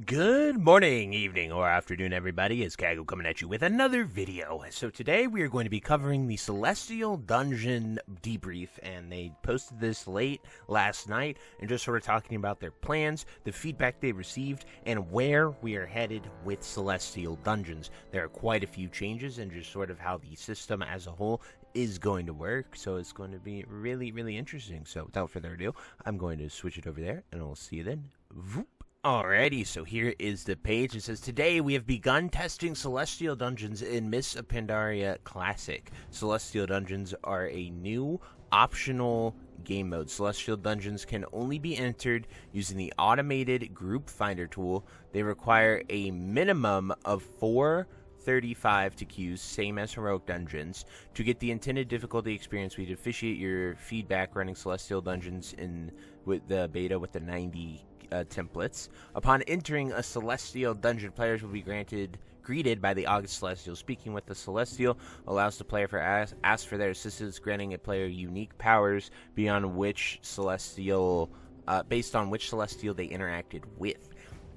Good morning, evening, or afternoon, everybody. It's Kaggle coming at you with another video. So today we are going to be covering the Celestial Dungeon debrief, and they posted this late last night and just sort of talking about their plans, the feedback they received, and where we are headed with Celestial Dungeons. There are quite a few changes and just sort of how the system as a whole is going to work, so it's going to be really, really interesting. So without further ado, I'm going to switch it over there, and I'll see you then. Voop. Alrighty, so here is the page. It says, today we have begun testing Celestial Dungeons in Mists of Pandaria Classic. Celestial Dungeons are a new, optional game mode. Celestial Dungeons can only be entered using the automated group finder tool. They require a minimum of 435 to queues, same as Heroic Dungeons. To get the intended difficulty experience, we'd appreciate your feedback running Celestial Dungeons with the beta with the 90 templates. Upon entering a Celestial Dungeon, players will be greeted by the August Celestial. Speaking with the Celestial allows the player to ask for their assistance, granting a player unique powers based on which Celestial they interacted with.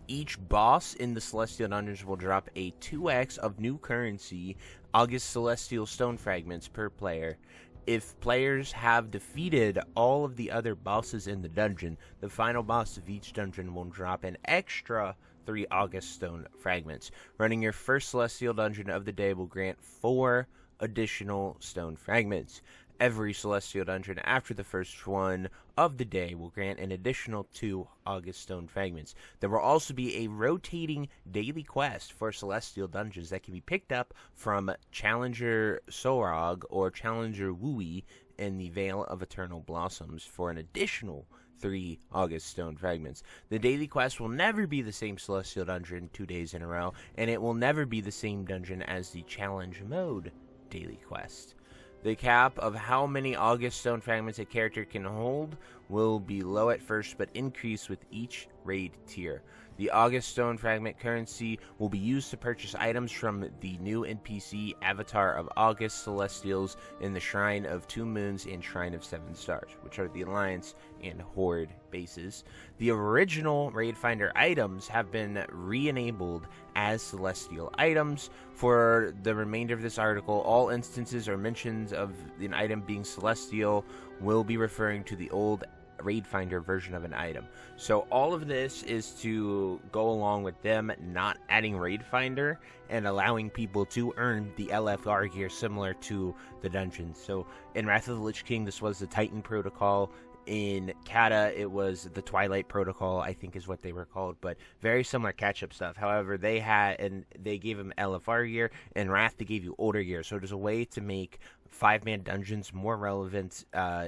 Each boss in the Celestial Dungeons will drop a 2x of new currency, August Celestial Stone Fragments, per player. If players have defeated all of the other bosses in the dungeon, the final boss of each dungeon will drop an extra 3 August Stone Fragments. Running your first Celestial Dungeon of the day will grant 4 additional Stone Fragments. Every Celestial Dungeon after the first one of the day will grant an additional 2 August Stone Fragments. There will also be a rotating daily quest for Celestial Dungeons that can be picked up from Challenger Sorog or Challenger Wooey in the Vale of Eternal Blossoms for an additional 3 August Stone Fragments. The daily quest will never be the same Celestial Dungeon 2 days in a row, and it will never be the same dungeon as the Challenge Mode daily quest. The cap of how many August Stone Fragments a character can hold will be low at first, but increase with each raid tier. The August Stone Fragment currency will be used to purchase items from the new NPC Avatar of August Celestials in the Shrine of 2 Moons and Shrine of 7 Stars, which are the Alliance and Horde bases. The original Raid Finder items have been re-enabled as Celestial items. For the remainder of this article, all instances or mentions of an item being Celestial will be referring to the old Raid Finder version of an item. So all of this is to go along with them not adding Raid Finder and allowing people to earn the LFR gear similar to the dungeons. So in Wrath of the Lich King, this was the Titan Protocol. In Kata, it was the Twilight Protocol, I think is what they were called, but very similar catch-up stuff. However, they gave them LFR gear, and Wrath, they gave you older gear. So there's a way to make 5-man dungeons more relevant,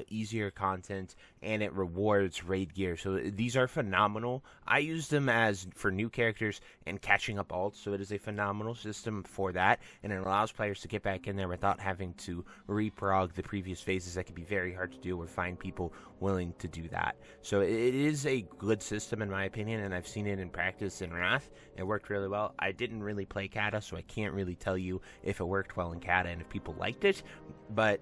easier content, and it rewards raid gear. So these are phenomenal. I use them as for new characters and catching up alts, so it is a phenomenal system for that, and it allows players to get back in there without having to reprog the previous phases. That can be very hard to do or find people willing to do that. So it is a good system in my opinion, and I've seen it in practice in Wrath. It worked really well. I didn't really play Kata, so I can't really tell you if it worked well in Kata and if people liked it, but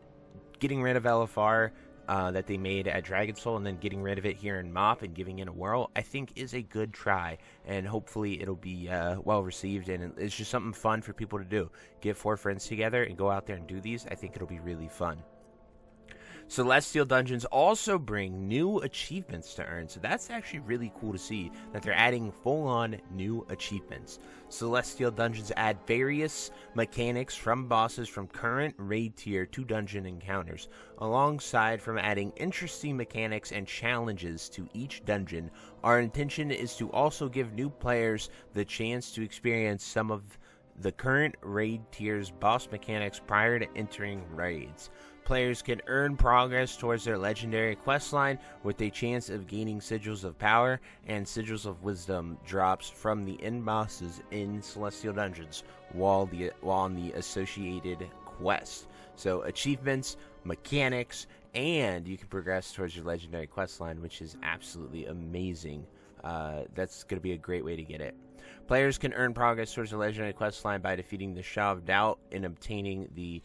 getting rid of LFR that they made at Dragon Soul and then getting rid of it here in MoP and giving it a whirl, I think is a good try, and hopefully it'll be well received, and it's just something fun for people to do. Get 4 friends together and go out there and do these. I think it'll be really fun. Celestial Dungeons also bring new achievements to earn, so that's actually really cool to see that they're adding full-on new achievements. Celestial Dungeons add various mechanics from bosses from current raid tier to dungeon encounters, alongside from adding interesting mechanics and challenges to each dungeon. Our intention is to also give new players the chance to experience some of the current raid tier's boss mechanics prior to entering raids. Players can earn progress towards their legendary questline with a chance of gaining Sigils of Power and Sigils of Wisdom drops from the end bosses in Celestial Dungeons while on the associated quest. So achievements, mechanics, and you can progress towards your legendary questline, which is absolutely amazing. That's going to be a great way to get it. Players can earn progress towards the legendary questline by defeating the Shah of Doubt and obtaining the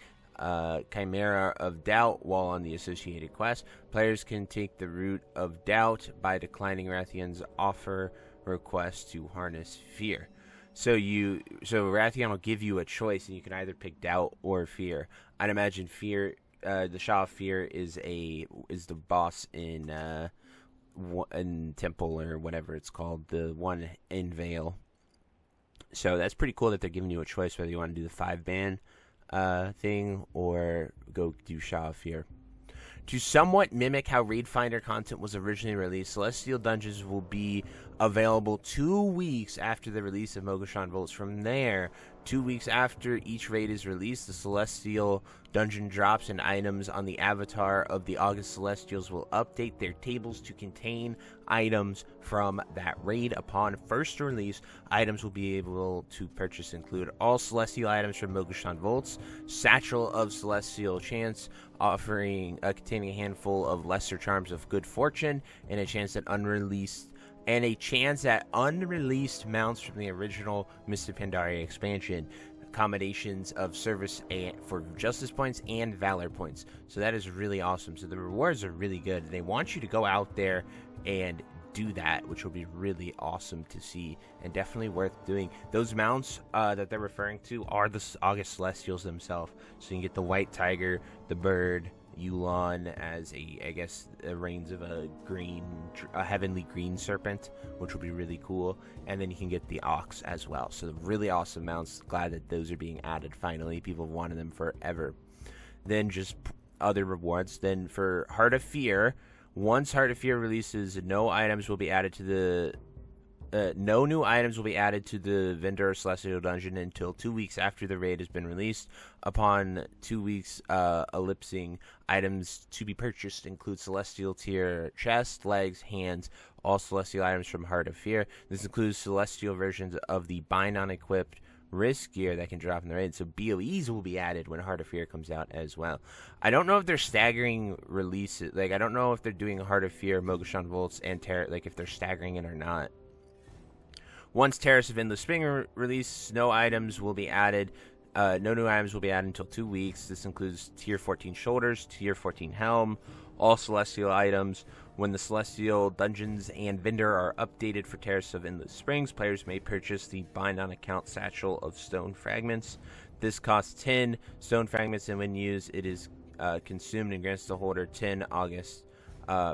Chimera of Doubt while on the associated quest. Players can take the Root of Doubt by declining Rathian's offer request to harness fear. So Rathian will give you a choice, and you can either pick doubt or fear. I'd imagine fear, the Shaw of Fear is the boss in Temple or whatever it's called, the one in Vale. So that's pretty cool that they're giving you a choice whether you want to do the 5-ban thing or go do Shaw of Fear. To somewhat mimic how Raid Finder content was originally released, Celestial Dungeons will be available 2 weeks after the release of Mogoshan Volts. From there, 2 weeks after each raid is released, the Celestial Dungeon drops and items on the avatar of the August Celestials will update their tables to contain items from that raid. Upon first release, items will be able to purchase include all Celestial items from Mogoshan Volts, Satchel of Celestial Chance, offering containing a handful of lesser charms of good fortune, and a chance at unreleased mounts from the original Mr. Pandaria expansion, accommodations of service for justice points and valor points. So that is really awesome. So the rewards are really good. They want you to go out there and do that, which will be really awesome to see and definitely worth doing. Those mounts that they're referring to are the August Celestials themselves. So you can get the White Tiger, the Bird, Yulon as a reigns of a heavenly green serpent, which will be really cool, and then you can get the Ox as well. So really awesome mounts. Glad that those are being added finally. People have wanted them forever. Then just other rewards. Then for Heart of Fear, once Heart of Fear releases, no items will be added to the no new items will be added to the Vendor Celestial Dungeon until 2 weeks after the raid has been released. Upon 2 weeks elapsing, items to be purchased include Celestial Tier chest, legs, hands, all Celestial items from Heart of Fear. This includes Celestial versions of the Bind on Equipped Risk gear that can drop in the raid. So BOEs will be added when Heart of Fear comes out as well. I don't know if they're staggering releases. Like, I don't know if they're doing Heart of Fear, Mogoshan Volts, and if they're staggering it or not. Once Terrace of Endless Spring release, no items will be added. No new items will be added until 2 weeks. This includes Tier 14 Shoulders, Tier 14 Helm, all Celestial items. When the Celestial Dungeons and Vendor are updated for Terrace of Endless Springs, players may purchase the Bind on Account Satchel of Stone Fragments. This costs 10 Stone Fragments, and when used, it is consumed and grants the holder 10 August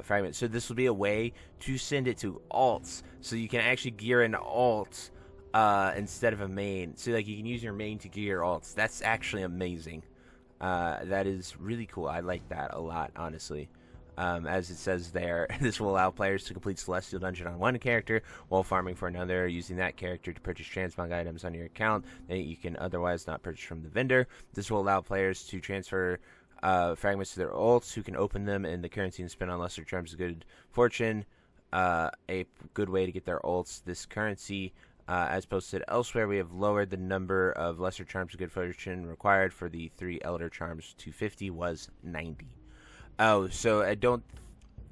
fragments. So this will be a way to send it to alts, so you can actually gear an alt instead of a main. So you can use your main to gear your alts. That's actually amazing. That is really cool. I like that a lot, honestly. As it says there, this will allow players to complete Celestial Dungeon on one character while farming for another, using that character to purchase transmog items on your account that you can otherwise not purchase from the vendor. This will allow players to transfer fragments to their ults, who can open them in the currency and spend on lesser charms of good fortune. A good way to get their ults. This currency, as posted elsewhere, we have lowered the number of lesser charms of good fortune required for the 3 Elder Charms to 50 was 90. Oh, so I don't...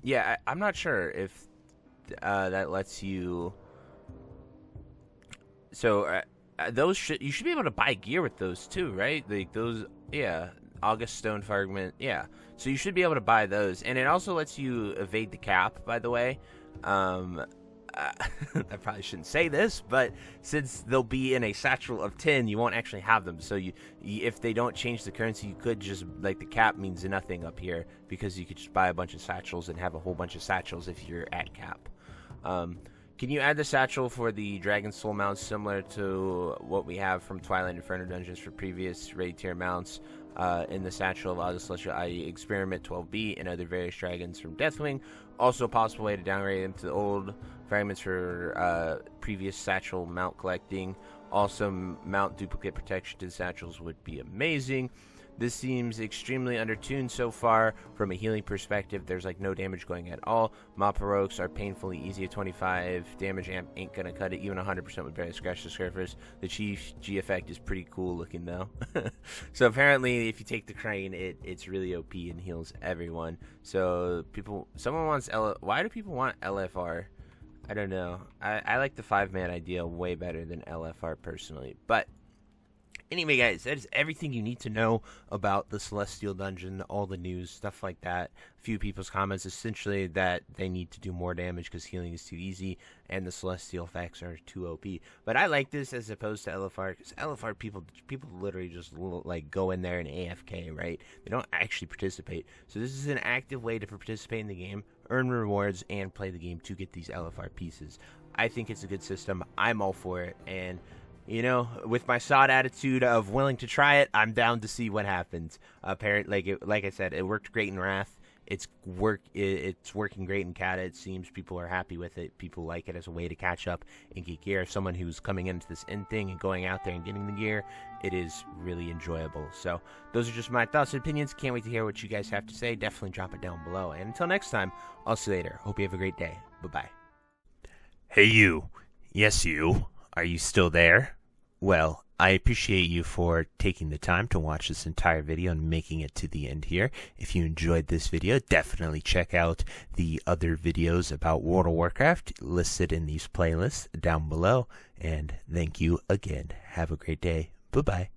Yeah, I'm not sure if that lets you... So, those you should be able to buy gear with those too, right? Like those, yeah. August Stone Fragment, yeah. So you should be able to buy those. And it also lets you evade the cap, by the way. I probably shouldn't say this, but since they'll be in a satchel of 10, you won't actually have them. So if they don't change the currency, you could just, the cap means nothing up here, because you could just buy a bunch of satchels and have a whole bunch of satchels if you're at cap. Can you add the satchel for the Dragon Soul mounts similar to what we have from Twilight Inferno dungeons for previous raid tier mounts? In the satchel of August Celestial, i.e. Experiment 12B and other various dragons from Deathwing. Also a possible way to downgrade them to the old fragments for previous satchel mount collecting. Also, mount duplicate protection to the satchels would be amazing. This seems extremely undertuned so far. From a healing perspective, there's no damage going at all. Mopparokes are painfully easy at 25. Damage amp ain't gonna cut it. Even 100% would barely scratch the surface. The Chief G effect is pretty cool looking though. So apparently, if you take the crane, it's really OP and heals everyone. So someone wants why do people want LFR? I don't know. I like the 5-man idea way better than LFR personally, but Anyway, guys, that is everything you need to know about the Celestial Dungeon, all the news, stuff like that. A few people's comments, essentially, that they need to do more damage because healing is too easy and the Celestial effects are too OP. But I like this as opposed to LFR, because LFR people literally just like go in there and AFK, right? They don't actually participate. So this is an active way to participate in the game, earn rewards, and play the game to get these LFR pieces. I think it's a good system. I'm all for it, and you know, with my sod attitude of willing to try it, I'm down to see what happens. Apparently, like I said, it worked great in Wrath. It's working great in Kata. It seems people are happy with it. People like it as a way to catch up and get gear. As someone who's coming into this end thing and going out there and getting the gear, it is really enjoyable. So those are just my thoughts and opinions. Can't wait to hear what you guys have to say. Definitely drop it down below. And until next time, I'll see you later. Hope you have a great day. Bye-bye. Hey, you. Yes, you. Are you still there? Well, I appreciate you for taking the time to watch this entire video and making it to the end here. If you enjoyed this video, definitely check out the other videos about World of Warcraft listed in these playlists down below. And thank you again. Have a great day. Bye-bye.